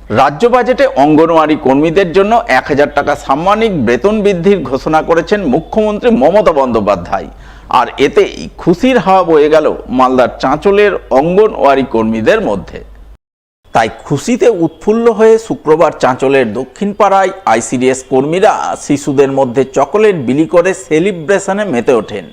রাজ্য বাজেটে অঙ্গনওয়াড়ি কর্মীদের জন্য 1000 টাকা সাম্মানিক বেতন বৃদ্ধির ঘোষণা করেছেন মুখ্যমন্ত্রী মমতা বন্দ্যোপাধ্যায়। আর এতেই খুশির হাওয়া বয়ে গেল মালদার চাঁচলের অঙ্গনওয়াড়ি কর্মীদের মধ্যে। তাই খুশিতে উৎফুল্ল হয়ে শুক্রবার চাঁচলের দক্ষিণ পাড়ায় আইসিডিএস কর্মীরা শিশুদের মধ্যে চকোলেট বিলি করে সেলিব্রেশনে মেতে ওঠেন।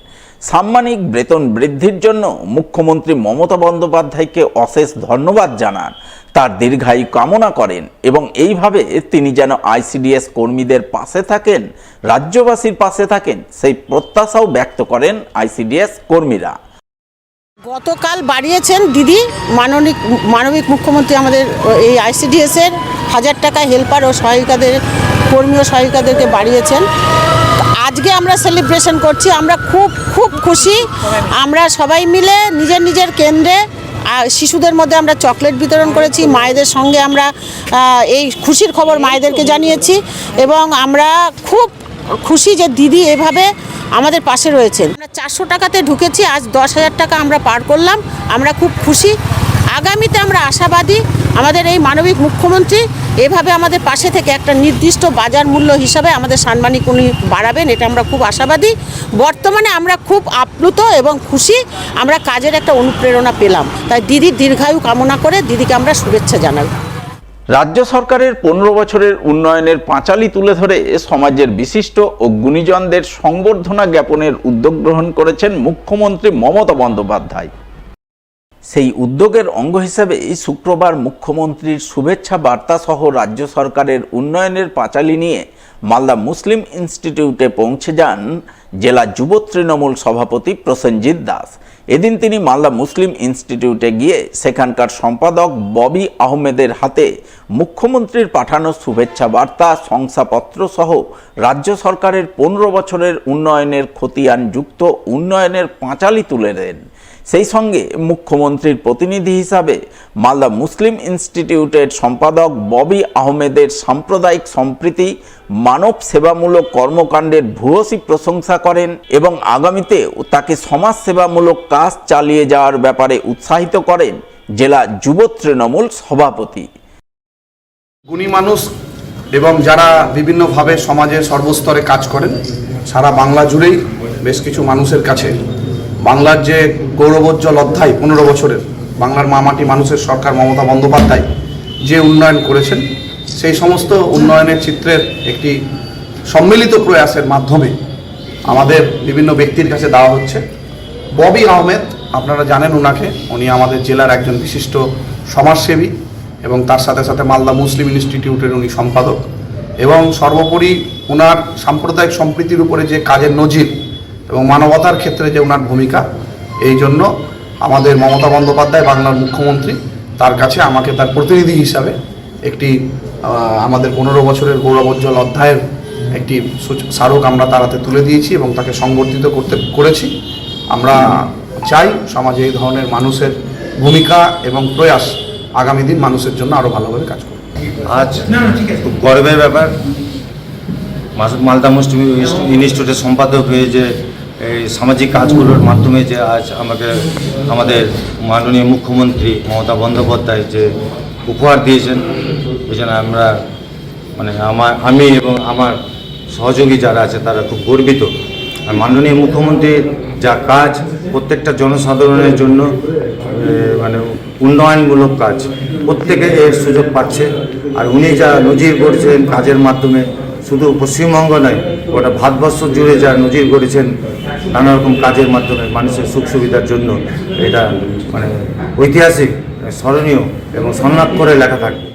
সাম্মানিক বেতন বৃদ্ধির জন্য মুখ্যমন্ত্রী মমতা বন্দ্যোপাধ্যায়কে অশেষ ধন্যবাদ জানান, তার দীর্ঘায়ু কামনা করেন এবং এইভাবে তিনি যেন আইসিডিএস কর্মীদের পাশে থাকেন, রাজ্যবাসীর পাশে থাকেন, সেই প্রত্যাশাও ব্যক্ত করেন আইসিডিএস কর্মীরা। গতকাল বাড়িয়েছেন দিদি মানবিক মুখ্যমন্ত্রী আমাদের এই আইসিডিএসের 1000 টাকা হেল্পার ও সহায়িকাদের কর্মী ও সহায়িকাদেরকে বাড়িয়েছেন। আজকে আমরা সেলিব্রেশন করছি, আমরা খুব খুশি। আমরা সবাই মিলে নিজের কেন্দ্রে শিশুদের মধ্যে আমরা চকলেট বিতরণ করেছি, মায়েদের সঙ্গে আমরা এই খুশির খবর মায়েদেরকে জানিয়েছি এবং আমরা খুব খুশি যে দিদি এভাবে আমাদের পাশে রয়েছেন। আমরা 400 টাকাতে ঢুকেছি, আজ 10,000 টাকা আমরা পার করলাম। আমরা খুব খুশি। আগামীতে আমরা আশাবাদী আমাদের এই মানবিক মুখ্যমন্ত্রী এভাবে আমাদের পাশে থেকে একটা নির্দিষ্ট বাজার মূল্য হিসাবে আমাদের সাম্মানিক উনি বাড়াবেন, এটা আমরা খুব আশাবাদী। বর্তমানে আমরা খুব আপ্লুত এবং খুশি, আমরা কাজের একটা অনুপ্রেরণা পেলাম। তাই দিদির দীর্ঘায়ু কামনা করে দিদিকে আমরা শুভেচ্ছা জানাই। রাজ্য সরকারের 15 বছরের উন্নয়নের পাঁচালী তুলে ধরে সমাজের বিশিষ্ট ও গুণীজনদের সংবর্ধনা জ্ঞাপনের উদ্যোগ গ্রহণ করেছেন মুখ্যমন্ত্রী মমতা বন্দ্যোপাধ্যায়। সেই উদ্যোগের অঙ্গ হিসেবে শুক্রবার মুখ্যমন্ত্রীর শুভেচ্ছা বার্তা সহ রাজ্য সরকারের উন্নয়নের পাঁচালী নিয়ে মালদা মুসলিম ইনস্টিটিউটে পৌঁছে যান জেলা যুব তৃণমূল সভাপতি প্রসেনজিৎ দাস। এদিন তিনি মালদা মুসলিম ইনস্টিটিউটে গিয়ে সেখানকার সম্পাদক ববি আহমেদের হাতে মুখ্যমন্ত্রীর পাঠানো শুভেচ্ছা বার্তা, শংসাপত্র সহ রাজ্য সরকারের 15 বছরের উন্নয়নের খতিয়ান যুক্ত উন্নয়নের পাঁচালী তুলে দেন। সেই সঙ্গে মুখ্যমন্ত্রীর প্রতিনিধি হিসাবে মালদা মুসলিম ইনস্টিটিউটের সম্পাদক ববি আহমেদের সাম্প্রদায়িক সম্প্রীতি, মানব সেবামূলক কর্মকাণ্ডের ভূয়সী প্রশংসা করেন এবং আগামীতে তাকে সমাজসেবামূলক কাজ চালিয়ে যাওয়ার ব্যাপারে উৎসাহিত করেন জেলা যুব তৃণমূল সভাপতি। গুণী মানুষ এবং যারা বিভিন্নভাবে সমাজের সর্বস্তরে কাজ করেন, সারা বাংলা জুড়েই বেশ কিছু মানুষের কাছে বাংলার যে গৌরবোজ্জ্বল অধ্যায় 15 বছরের বাংলার মামাটি মানুষের সরকার মমতা বন্দ্যোপাধ্যায় যে উন্নয়ন করেছেন, সেই সমস্ত উন্নয়নের চিত্রের একটি সম্মিলিত প্রয়াসের মাধ্যমে আমাদের বিভিন্ন ব্যক্তির কাছে দেওয়া হচ্ছে। ববি আহমেদ, আপনারা জানেন ওনাকে, উনি আমাদের জেলার একজন বিশিষ্ট সমাজসেবী এবং তার সাথে সাথে মালদা মুসলিম ইনস্টিটিউটের উনি সম্পাদক এবং সর্বোপরি ওনার সাম্প্রদায়িক সম্প্রীতির উপরে যে কাজের নজির এবং মানবতার ক্ষেত্রে যে ওনার ভূমিকা, এই জন্য আমাদের মমতা বন্দ্যোপাধ্যায় বাংলার মুখ্যমন্ত্রী তার কাছে আমাকে তার প্রতিনিধি হিসাবে একটি আমাদের 15 বছরের গৌরবোজ্জ্বল অধ্যায়ের একটি স্মারক আমরা তার হাতে তুলে দিয়েছি এবং তাকে সংবর্ধিত করেছি। আমরা চাই সমাজে এই ধরনের মানুষের ভূমিকা এবং প্রয়াস আগামী দিন মানুষের জন্য আরও ভালোভাবে কাজ করবে। আজ খুব গর্বের ব্যাপার, মালদা মুসলিম ইনস্টিটিউটের সম্পাদক হয়ে যে এই সামাজিক কাজগুলোর মাধ্যমে যে আজ আমাদের মাননীয় মুখ্যমন্ত্রী মমতা বন্দ্যোপাধ্যায় যে উপহার দিয়েছেন, ওই জন্য আমরা আমি এবং আমার সহযোগী যারা আছে তারা খুব গর্বিত। আর মাননীয় মুখ্যমন্ত্রীর যা কাজ, প্রত্যেকটা জনসাধারণের জন্য উন্নয়নমূলক কাজ, প্রত্যেকে এর সুযোগ পাচ্ছে। আর উনি যা নজির গড়ছেন কাজের মাধ্যমে, শুধু পশ্চিমবঙ্গ নয় গোটা ভারতবর্ষ জুড়ে যা নজির গড়েছেন নানা রকম কাজের মাধ্যমে মানুষের সুখ সুবিধার জন্য, এটা ঐতিহাসিক, স্মরণীয় এবং স্বর্ণাক্ষরে লেখা থাকবে।